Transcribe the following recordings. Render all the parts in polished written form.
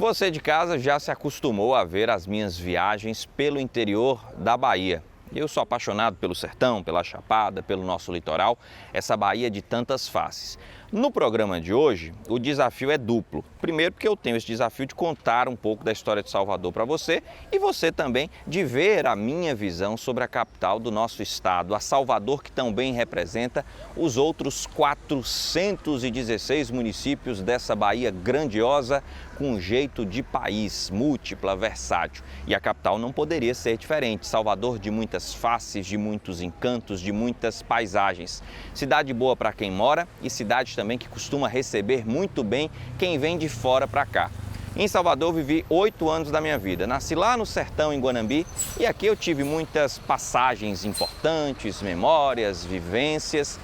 Você de casa já se acostumou a ver as minhas viagens pelo interior da Bahia. Eu sou apaixonado pelo sertão, pela Chapada, pelo nosso litoral, essa Bahia de tantas faces. No programa de hoje, o desafio é duplo. Primeiro, porque eu tenho esse desafio de contar um pouco da história de Salvador para você e você também de ver a minha visão sobre a capital do nosso estado, a Salvador, que também representa os outros 416 municípios dessa Bahia grandiosa, com um jeito de país, múltipla, versátil. E a capital não poderia ser diferente. Salvador de muitas faces, de muitos encantos, de muitas paisagens. Cidade boa para quem mora e cidade também que costuma receber muito bem quem vem de fora para cá. Em Salvador vivi 8 anos da minha vida. Nasci lá no sertão, em Guanambi, e aqui eu tive muitas passagens importantes, memórias, vivências.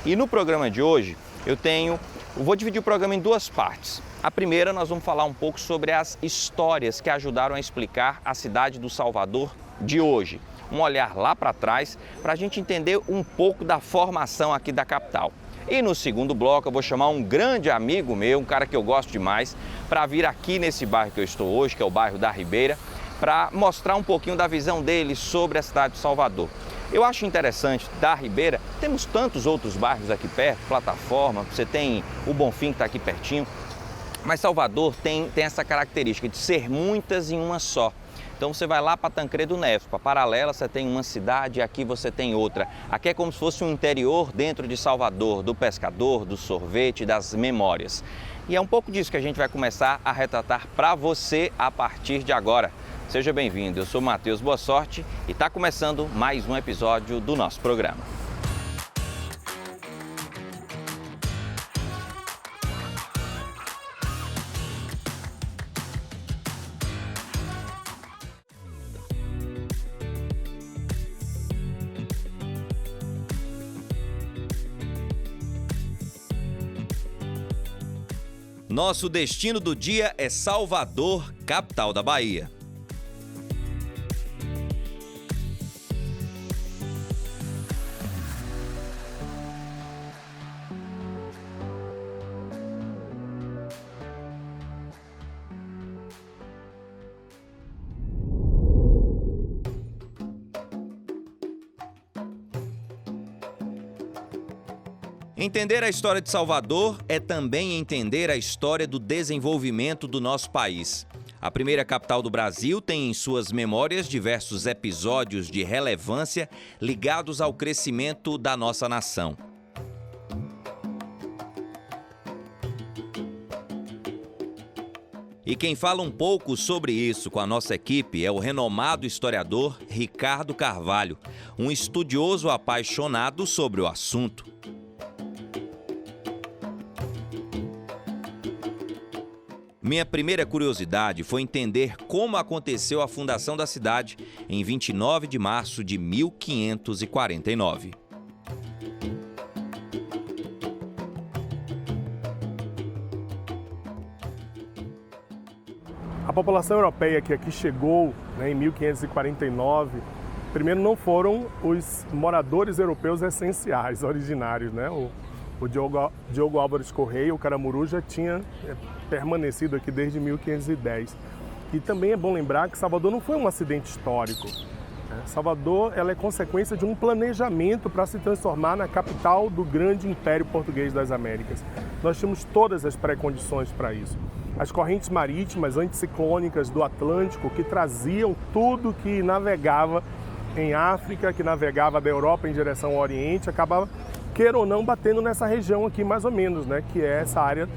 E no programa de hoje eu vou dividir o programa em duas partes. A primeira, nós vamos falar um pouco sobre as histórias que ajudaram a explicar a cidade do Salvador de hoje. Um olhar lá para trás para a gente entender um pouco da formação aqui da capital. E no segundo bloco eu vou chamar um grande amigo meu, um cara que eu gosto demais, para vir aqui nesse bairro que eu estou hoje, que é o bairro da Ribeira, para mostrar um pouquinho da visão dele sobre a cidade de Salvador. Eu acho interessante, da Ribeira, temos tantos outros bairros aqui perto, Plataforma, você tem o Bonfim que está aqui pertinho, mas Salvador tem essa característica de ser muitas em uma só. Então você vai lá para Tancredo Neves, para Paralela você tem uma cidade e aqui você tem outra. Aqui é como se fosse um interior dentro de Salvador, do pescador, do sorvete, das memórias. E é um pouco disso que a gente vai começar a retratar para você a partir de agora. Seja bem-vindo, eu sou Matheus Boa Sorte e está começando mais um episódio do nosso programa. Nosso destino do dia é Salvador, capital da Bahia. Entender a história de Salvador é também entender a história do desenvolvimento do nosso país. A primeira capital do Brasil tem em suas memórias diversos episódios de relevância ligados ao crescimento da nossa nação. E quem fala um pouco sobre isso com a nossa equipe é o renomado historiador Ricardo Carvalho, um estudioso apaixonado sobre o assunto. Minha primeira curiosidade foi entender como aconteceu a fundação da cidade em 29 de março de 1549. A população europeia que aqui chegou, em 1549, primeiro não foram os moradores europeus essenciais, originários, O Diogo Álvares Correia, o Caramuru, já tinha permanecido aqui desde 1510. E também é bom lembrar que Salvador não foi um acidente histórico. Salvador ela é consequência de um planejamento para se transformar na capital do grande Império Português das Américas. Nós tínhamos todas as pré-condições para isso. As correntes marítimas anticiclônicas do Atlântico que traziam tudo que navegava em África, que navegava da Europa em direção ao Oriente, acabava, queira ou não, batendo nessa região aqui mais ou menos, que é essa área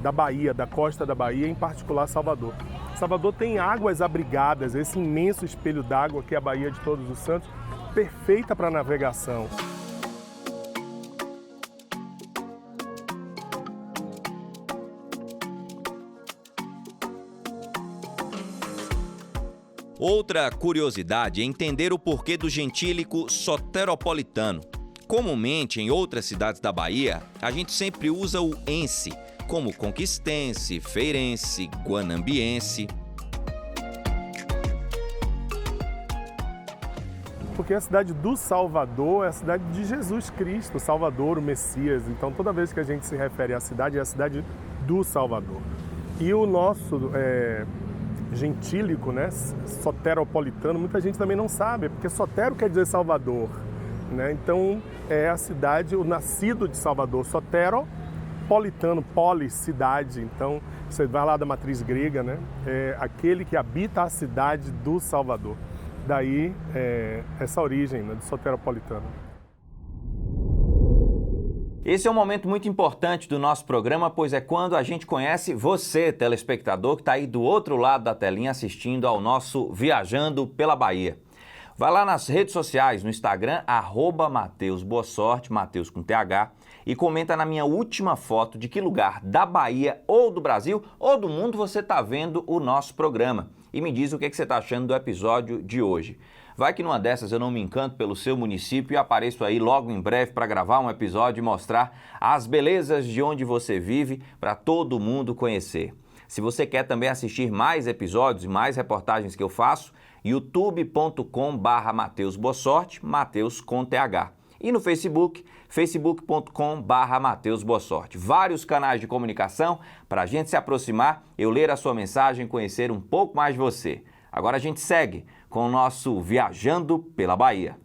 da Bahia, da costa da Bahia, em particular Salvador. Salvador tem águas abrigadas, esse imenso espelho d'água que é a Baía de Todos os Santos, perfeita para navegação. Outra curiosidade é entender o porquê do gentílico soteropolitano. Comumente, em outras cidades da Bahia, a gente sempre usa o ense, como conquistense, feirense, guanambiense. Porque a cidade do Salvador é a cidade de Jesus Cristo, Salvador, o Messias. Então, toda vez que a gente se refere à cidade, é a cidade do Salvador. E o nosso gentílico, né, soteropolitano, muita gente também não sabe, porque sotero quer dizer Salvador, né? Então é a cidade, o nascido de Salvador, soteropolitano, polis, cidade. Então você vai lá da matriz grega, né? É aquele que habita a cidade do Salvador. Daí essa origem, né, do soteropolitano. Esse é um momento muito importante do nosso programa, pois é quando a gente conhece você, telespectador, que está aí do outro lado da telinha assistindo ao nosso Viajando pela Bahia. Vai lá nas redes sociais, no Instagram, @MatheusBoaSorte, Mateus com TH, e comenta na minha última foto de que lugar da Bahia ou do Brasil ou do mundo você está vendo o nosso programa. E me diz o que você está achando do episódio de hoje. Vai que numa dessas eu não me encanto pelo seu município e apareço aí logo em breve para gravar um episódio e mostrar as belezas de onde você vive para todo mundo conhecer. Se você quer também assistir mais episódios e mais reportagens que eu faço, youtube.com/MatheusBoaSorte, Mateus com TH. E no Facebook, facebook.com/MatheusBoaSorte. Vários canais de comunicação para a gente se aproximar, eu ler a sua mensagem e conhecer um pouco mais de você. Agora a gente segue com o nosso Viajando pela Bahia.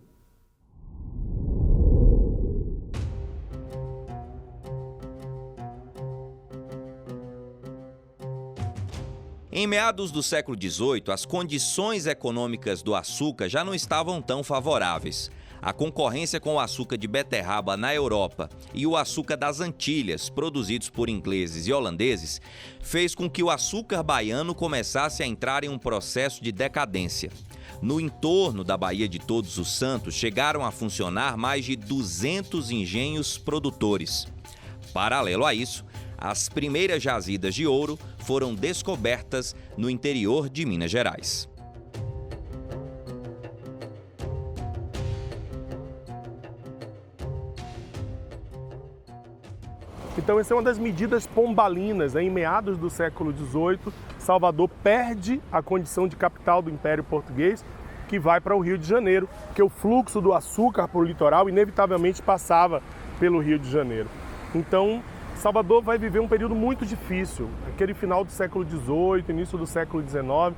Em meados do século XVIII, as condições econômicas do açúcar já não estavam tão favoráveis. A concorrência com o açúcar de beterraba na Europa e o açúcar das Antilhas, produzidos por ingleses e holandeses, fez com que o açúcar baiano começasse a entrar em um processo de decadência. No entorno da Baía de Todos os Santos, chegaram a funcionar mais de 200 engenhos produtores. Paralelo a isso, as primeiras jazidas de ouro foram descobertas no interior de Minas Gerais. Então essa é uma das medidas pombalinas, né? Em meados do século XVIII, Salvador perde a condição de capital do Império Português, que vai para o Rio de Janeiro, porque o fluxo do açúcar para o litoral inevitavelmente passava pelo Rio de Janeiro. Então Salvador vai viver um período muito difícil, aquele final do século XVIII, início do século XIX.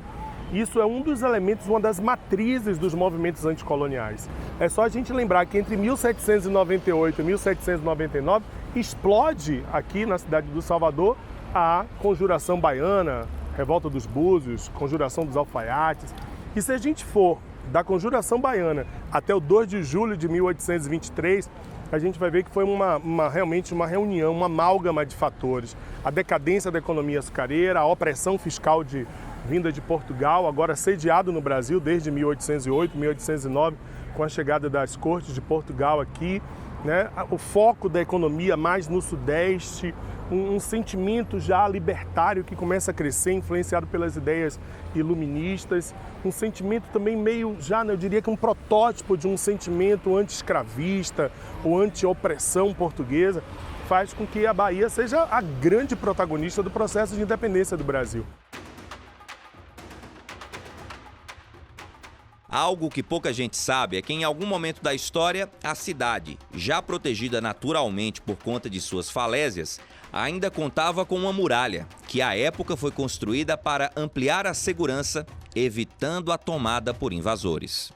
Isso é um dos elementos, uma das matrizes dos movimentos anticoloniais. É só a gente lembrar que entre 1798 e 1799 explode aqui na cidade do Salvador a Conjuração Baiana, Revolta dos Búzios, Conjuração dos Alfaiates. E se a gente for da Conjuração Baiana até o 2 de julho de 1823, a gente vai ver que foi realmente uma reunião, uma amálgama de fatores. A decadência da economia açucareira, a opressão fiscal vinda de Portugal, agora sediado no Brasil desde 1808, 1809, com a chegada das cortes de Portugal aqui, né? O foco da economia mais no Sudeste, um sentimento já libertário que começa a crescer, influenciado pelas ideias iluministas, um sentimento também meio, já eu diria que um protótipo de um sentimento anti-escravista ou anti-opressão portuguesa, faz com que a Bahia seja a grande protagonista do processo de independência do Brasil. Algo que pouca gente sabe é que em algum momento da história, a cidade, já protegida naturalmente por conta de suas falésias, ainda contava com uma muralha, que à época foi construída para ampliar a segurança, evitando a tomada por invasores.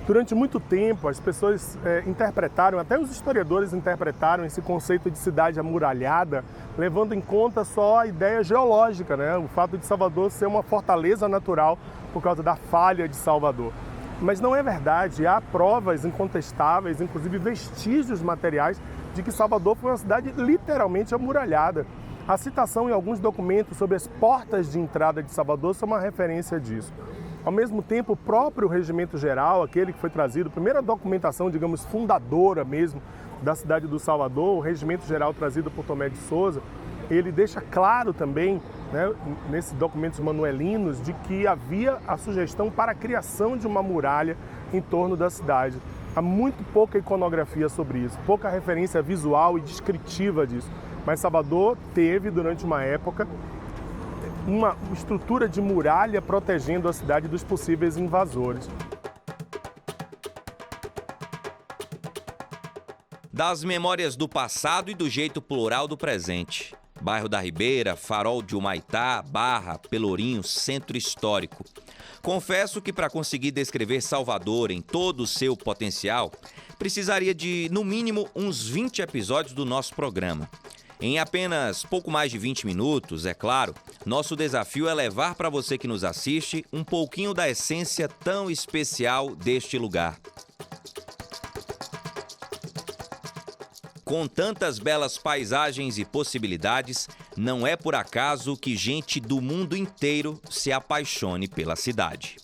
Durante muito tempo, as pessoas interpretaram, até os historiadores interpretaram esse conceito de cidade amuralhada, levando em conta só a ideia geológica, né? O fato de Salvador ser uma fortaleza natural por causa da falha de Salvador. Mas não é verdade, há provas incontestáveis, inclusive vestígios materiais, de que Salvador foi uma cidade literalmente amuralhada. A citação em alguns documentos sobre as portas de entrada de Salvador são uma referência disso. Ao mesmo tempo, o próprio Regimento Geral, aquele que foi trazido, a primeira documentação, digamos, fundadora mesmo da cidade do Salvador, o Regimento Geral trazido por Tomé de Souza, ele deixa claro também, né, nesses documentos manuelinos, de que havia a sugestão para a criação de uma muralha em torno da cidade. Há muito pouca iconografia sobre isso, pouca referência visual e descritiva disso. Mas Salvador teve, durante uma época, uma estrutura de muralha protegendo a cidade dos possíveis invasores. Das memórias do passado e do jeito plural do presente. Bairro da Ribeira, Farol de Humaitá, Barra, Pelourinho, Centro Histórico. Confesso que para conseguir descrever Salvador em todo o seu potencial, precisaria de, no mínimo, uns 20 episódios do nosso programa. Em apenas pouco mais de 20 minutos, é claro, nosso desafio é levar para você que nos assiste um pouquinho da essência tão especial deste lugar. Com tantas belas paisagens e possibilidades, não é por acaso que gente do mundo inteiro se apaixone pela cidade.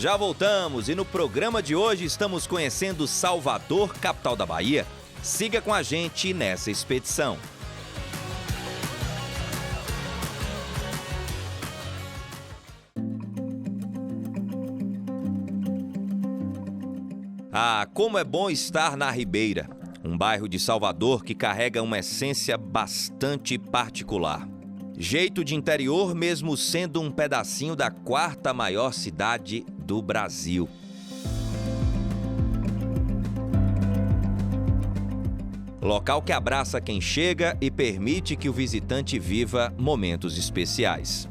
Já voltamos e no programa de hoje estamos conhecendo Salvador, capital da Bahia. Siga com a gente nessa expedição. Ah, como é bom estar na Ribeira, um bairro de Salvador que carrega uma essência bastante particular. Jeito de interior, mesmo sendo um pedacinho da quarta maior cidade do Brasil. Local que abraça quem chega e permite que o visitante viva momentos especiais.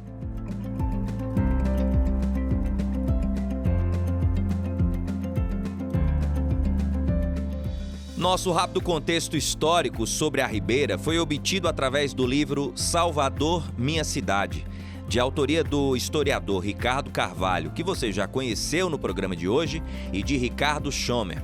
Nosso rápido contexto histórico sobre a Ribeira foi obtido através do livro Salvador, Minha Cidade, de autoria do historiador Ricardo Carvalho, que você já conheceu no programa de hoje, e de Ricardo Schomer.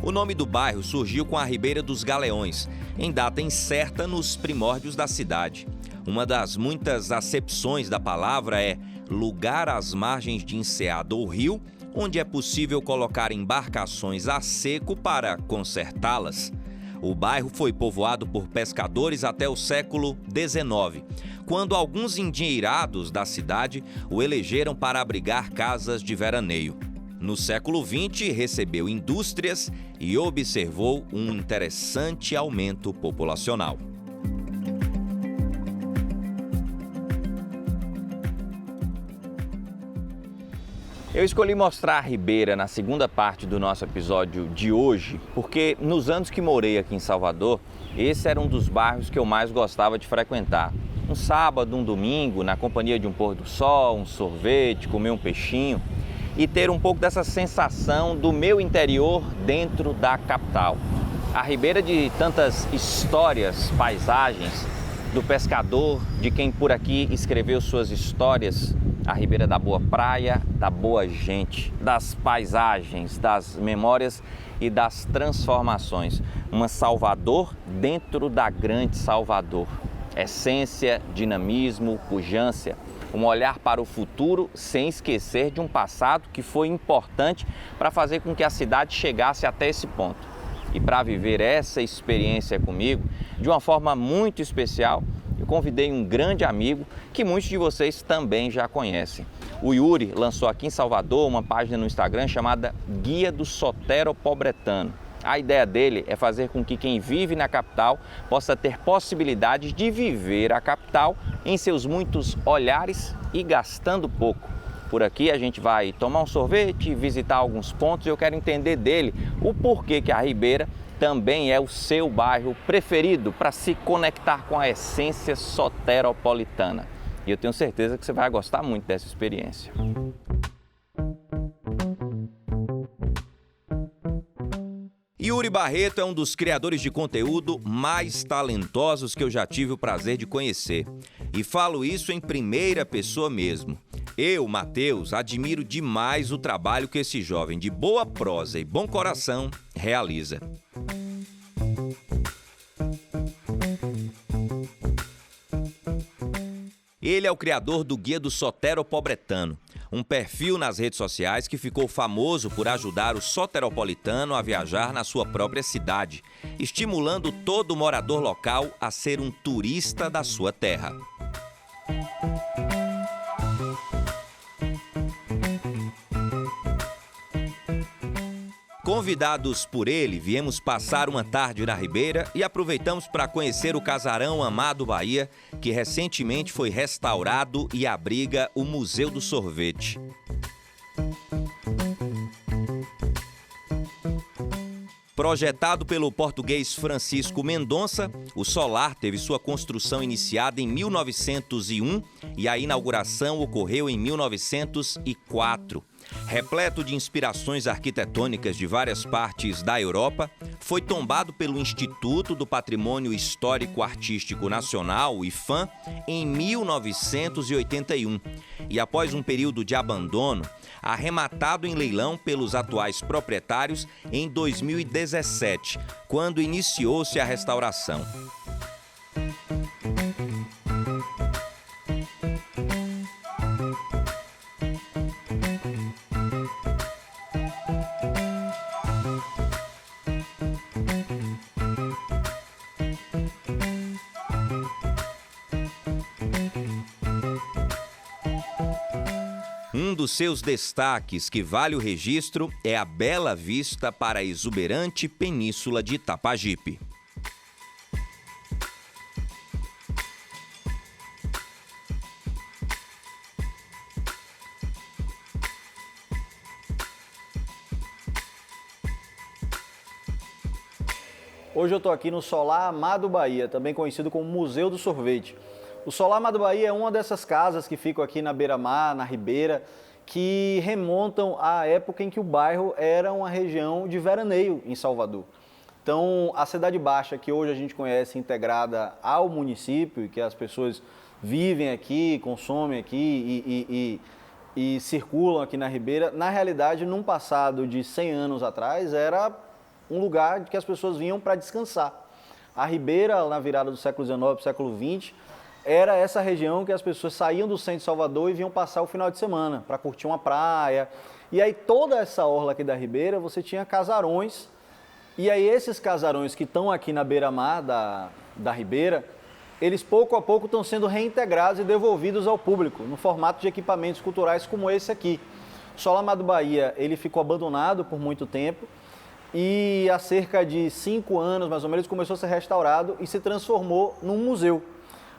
O nome do bairro surgiu com a Ribeira dos Galeões, em data incerta nos primórdios da cidade. Uma das muitas acepções da palavra é lugar às margens de enseada ou rio, onde é possível colocar embarcações a seco para consertá-las. O bairro foi povoado por pescadores até o século XIX, quando alguns endinheirados da cidade o elegeram para abrigar casas de veraneio. No século XX, recebeu indústrias e observou um interessante aumento populacional. Eu escolhi mostrar a Ribeira na segunda parte do nosso episódio de hoje, porque nos anos que morei aqui em Salvador, esse era um dos bairros que eu mais gostava de frequentar. Um sábado, um domingo, na companhia de um pôr do sol, um sorvete, comer um peixinho e ter um pouco dessa sensação do meu interior dentro da capital. A Ribeira de tantas histórias, paisagens, do pescador, de quem por aqui escreveu suas histórias, a Ribeira da boa praia, da boa gente, das paisagens, das memórias e das transformações. Uma Salvador dentro da grande Salvador. Essência, dinamismo, pujança, um olhar para o futuro sem esquecer de um passado que foi importante para fazer com que a cidade chegasse até esse ponto. E para viver essa experiência comigo, de uma forma muito especial, eu convidei um grande amigo que muitos de vocês também já conhecem. O Yuri lançou aqui em Salvador uma página no Instagram chamada Guia do Soteropobretano. A ideia dele é fazer com que quem vive na capital possa ter possibilidade de viver a capital em seus muitos olhares e gastando pouco. Por aqui a gente vai tomar um sorvete, visitar alguns pontos e eu quero entender dele o porquê que a Ribeira também é o seu bairro preferido para se conectar com a essência soteropolitana. E eu tenho certeza que você vai gostar muito dessa experiência. Yuri Barreto é um dos criadores de conteúdo mais talentosos que eu já tive o prazer de conhecer. E falo isso em primeira pessoa mesmo. Eu, Matheus, admiro demais o trabalho que esse jovem de boa prosa e bom coração realiza. Ele é o criador do Guia do Soteropobretano, um perfil nas redes sociais que ficou famoso por ajudar o soteropolitano a viajar na sua própria cidade, estimulando todo morador local a ser um turista da sua terra. Convidados por ele, viemos passar uma tarde na Ribeira e aproveitamos para conhecer o casarão Amado Bahia, que recentemente foi restaurado e abriga o Museu do Sorvete. Projetado pelo português Francisco Mendonça, o solar teve sua construção iniciada em 1901 e a inauguração ocorreu em 1904. Repleto de inspirações arquitetônicas de várias partes da Europa, foi tombado pelo Instituto do Patrimônio Histórico Artístico Nacional, o IPHAN, em 1981 e, após um período de abandono, arrematado em leilão pelos atuais proprietários em 2017, quando iniciou-se a restauração. Um dos seus destaques que vale o registro é a bela vista para a exuberante península de Itapajipe. Hoje eu estou aqui no Solar Amado Bahia, também conhecido como Museu do Sorvete. O Solar Amado Bahia é uma dessas casas que ficam aqui na beira-mar, na Ribeira, que remontam à época em que o bairro era uma região de veraneio em Salvador. Então, a Cidade Baixa, que hoje a gente conhece integrada ao município, e que as pessoas vivem aqui, consomem aqui e circulam aqui na Ribeira, na realidade, num passado de 100 anos atrás, era um lugar que as pessoas vinham para descansar. A Ribeira, na virada do século XIX para o século XX, era essa região que as pessoas saíam do centro de Salvador e vinham passar o final de semana para curtir uma praia. E aí toda essa orla aqui da Ribeira, você tinha casarões. E aí esses casarões que estão aqui na beira-mar da Ribeira, eles pouco a pouco estão sendo reintegrados e devolvidos ao público, no formato de equipamentos culturais como esse aqui. O Solar Amado Bahia, ele ficou abandonado por muito tempo e há cerca de 5 anos, mais ou menos, começou a ser restaurado e se transformou num museu.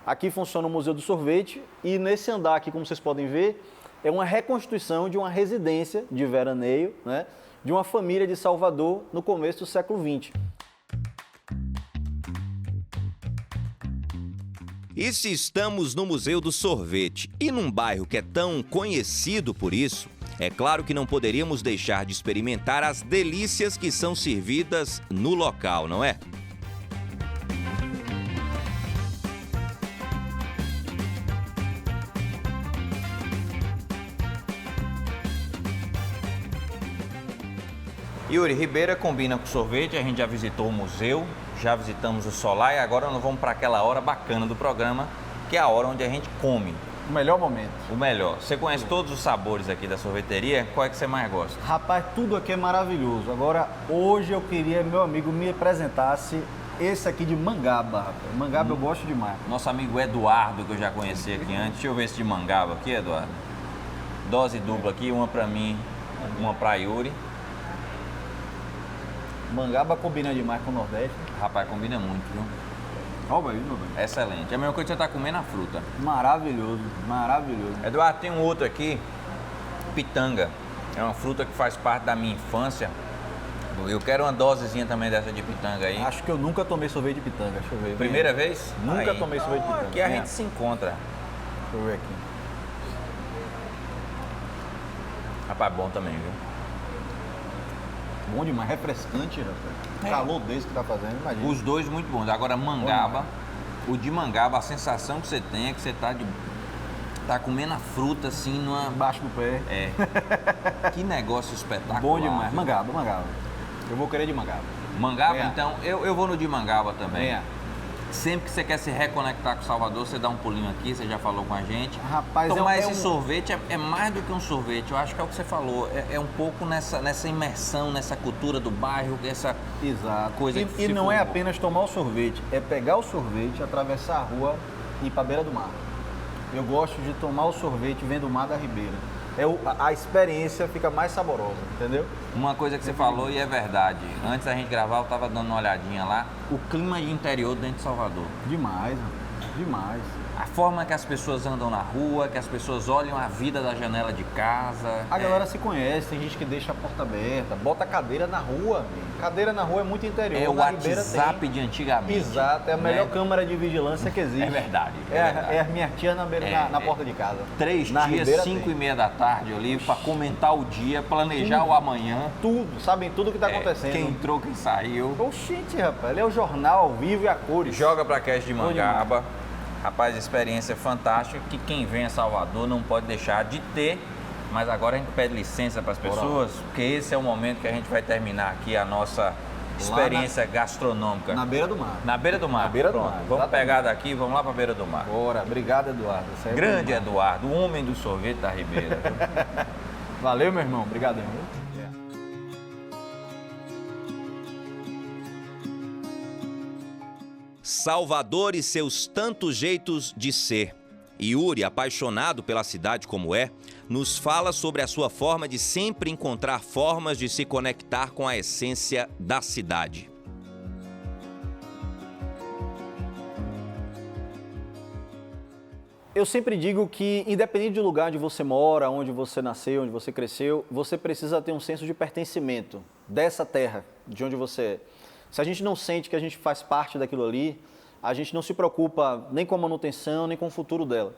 Aqui funciona o Museu do Sorvete e nesse andar aqui, como vocês podem ver, é uma reconstituição de uma residência de veraneio, né, de uma família de Salvador no começo do século XX. E se estamos no Museu do Sorvete e num bairro que é tão conhecido por isso, é claro que não poderíamos deixar de experimentar as delícias que são servidas no local, não é? Yuri, Ribeira combina com sorvete, a gente já visitou o museu, já visitamos o solar e agora nós vamos para aquela hora bacana do programa, que é a hora onde a gente come. O melhor momento. O melhor. Você conhece todos os sabores aqui da sorveteria? Qual é que você mais gosta? Rapaz, tudo aqui é maravilhoso. Agora, hoje eu queria que meu amigo me apresentasse esse aqui de mangaba, rapaz. Mangaba eu gosto demais. Nosso amigo Eduardo, que eu já conheci aqui antes. Deixa eu ver esse de mangaba aqui, Eduardo. Dose dupla aqui, uma para mim, uma para Yuri. Mangaba combina demais com o Nordeste. Rapaz, combina muito, viu? Olha aí, meu bem. Excelente. É a mesma coisa que você tá comendo a fruta. Maravilhoso, maravilhoso. Eduardo, tem um outro aqui, pitanga. É uma fruta que faz parte da minha infância. Eu quero uma dosezinha também dessa de pitanga aí. Acho que eu nunca tomei sorvete de pitanga, deixa eu ver. Primeira vez? Nunca aí. tomei sorvete de pitanga. Aqui a gente se encontra. Deixa eu ver aqui. Rapaz, bom também, viu? Bom demais, refrescante, rapaz. Calor desse que tá fazendo, imagina. Os dois muito bons. Agora, mangaba, o de mangaba, a sensação que você tem é que você tá comendo a fruta assim numa... Embaixo do pé. É. Que negócio espetacular. Bom demais. Mangaba, mangaba. Eu vou querer de mangaba. Mangaba, Venha. então, eu vou no de mangaba também. Venha. Sempre que você quer se reconectar com Salvador, você dá um pulinho aqui, você já falou com a gente. Rapaz, tomar esse sorvete é mais do que um sorvete, eu acho que é o que você falou, é um pouco nessa imersão, nessa cultura do bairro, essa coisa que E não é apenas tomar o sorvete, é pegar o sorvete, atravessar a rua e ir para a beira do mar. Eu gosto de tomar o sorvete vendo o mar da Ribeira. A experiência fica mais saborosa, entendeu? Uma coisa que você falou e é verdade, antes da gente gravar eu estava dando uma olhadinha lá, o clima de interior dentro de Salvador. Demais, mano. Demais. A forma que as pessoas andam na rua, que as pessoas olham a vida da janela de casa. A galera se conhece, tem gente que deixa a porta aberta, bota a cadeira na rua. Amigo. Cadeira na rua é muito interior. É o na Ribeira WhatsApp tem. de antigamente. Exato, é a melhor câmara de vigilância que existe. É verdade. É a minha tia na porta de casa. 3 na dias, Ribeira 5h30 da tarde ali, para comentar o dia, planejar o amanhã. Tudo, sabem tudo o que está acontecendo. Quem entrou, quem saiu. Oxente, rapaz, ele é o jornal ao vivo e a cores. Joga para Cast de Mangaba. Rapaz, experiência fantástica que quem vem a Salvador não pode deixar de ter. Mas agora a gente pede licença para as pessoas, porque esse é o momento que a gente vai terminar aqui a nossa experiência gastronômica. Na beira do mar. Na beira do mar. Na beira do Pronto. mar. Vamos Exatamente. pegar daqui e vamos lá para a beira do mar. Bora, obrigado, Eduardo. Grande Eduardo, o homem do sorvete da Ribeira. Valeu, meu irmão. Obrigado, irmão. Salvador e seus tantos jeitos de ser. Yuri, apaixonado pela cidade como é, nos fala sobre a sua forma de sempre encontrar formas de se conectar com a essência da cidade. Eu sempre digo que, independente do lugar onde você mora, onde você nasceu, onde você cresceu, você precisa ter um senso de pertencimento dessa terra, de onde você é. Se a gente não sente que a gente faz parte daquilo ali, a gente não se preocupa nem com a manutenção, nem com o futuro dela.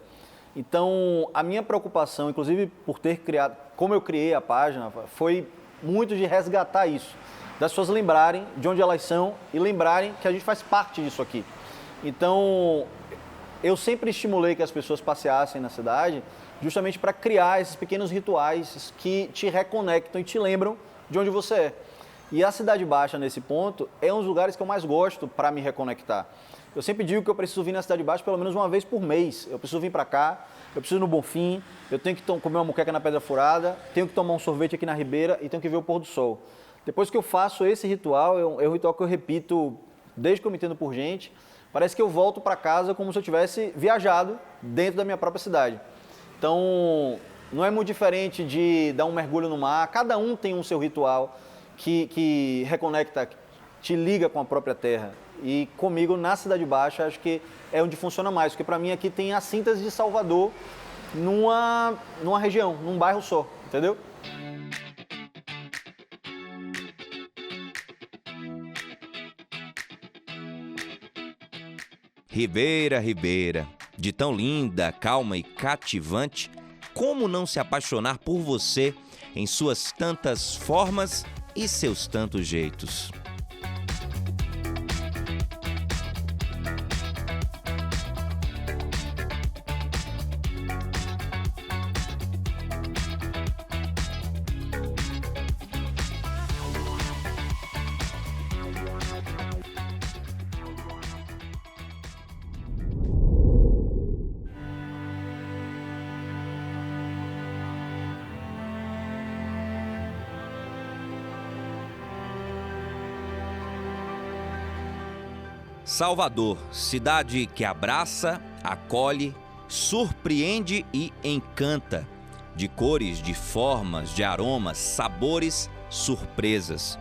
Então, a minha preocupação, inclusive por ter criado, como eu criei a página, foi muito de resgatar isso. Das pessoas lembrarem de onde elas são e lembrarem que a gente faz parte disso aqui. Então, eu sempre estimulei que as pessoas passeassem na cidade justamente para criar esses pequenos rituais que te reconectam e te lembram de onde você é. E a Cidade Baixa, nesse ponto, é um dos lugares que eu mais gosto para me reconectar. Eu sempre digo que eu preciso vir na Cidade Baixa pelo menos uma vez por mês. Eu preciso vir para cá, eu preciso ir no Bonfim, eu tenho que comer uma moqueca na Pedra Furada, tenho que tomar um sorvete aqui na Ribeira e tenho que ver o pôr do sol. Depois que eu faço esse ritual, é um ritual que eu repito desde que eu me entendo por gente. Parece que eu volto para casa como se eu tivesse viajado dentro da minha própria cidade. Então, não é muito diferente de dar um mergulho no mar. Cada um tem um seu ritual que reconecta, te liga com a própria terra. E comigo, na Cidade Baixa, acho que é onde funciona mais. Porque para mim aqui tem a síntese de Salvador numa região, num bairro só, entendeu? Ribeira, Ribeira, de tão linda, calma e cativante, como não se apaixonar por você em suas tantas formas e seus tantos jeitos? Salvador, cidade que abraça, acolhe, surpreende e encanta. De cores, de formas, de aromas, sabores, surpresas.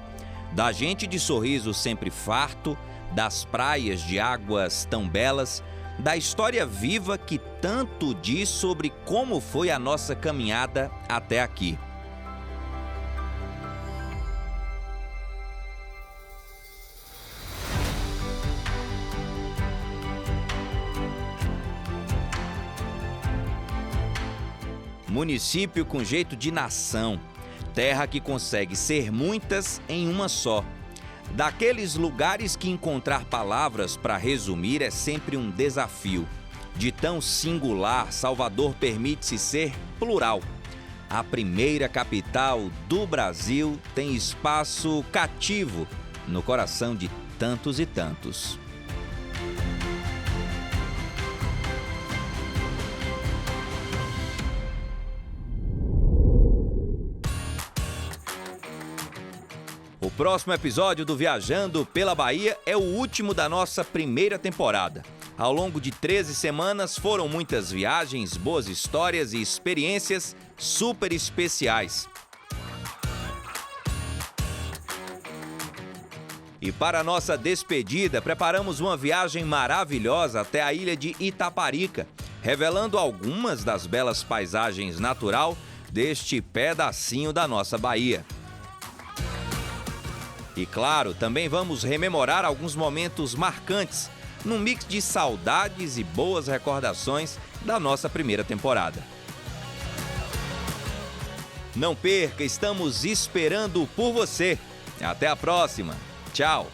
Da gente de sorriso sempre farto, das praias de águas tão belas, da história viva que tanto diz sobre como foi a nossa caminhada até aqui. Município com jeito de nação, terra que consegue ser muitas em uma só. Daqueles lugares que encontrar palavras para resumir é sempre um desafio. De tão singular, Salvador permite-se ser plural. A primeira capital do Brasil tem espaço cativo no coração de tantos e tantos. O próximo episódio do Viajando pela Bahia é o último da nossa primeira temporada. Ao longo de 13 semanas foram muitas viagens, boas histórias e experiências super especiais. E para a nossa despedida, preparamos uma viagem maravilhosa até a ilha de Itaparica, revelando algumas das belas paisagens natural deste pedacinho da nossa Bahia. E claro, também vamos rememorar alguns momentos marcantes, num mix de saudades e boas recordações da nossa primeira temporada. Não perca, estamos esperando por você. Até a próxima. Tchau!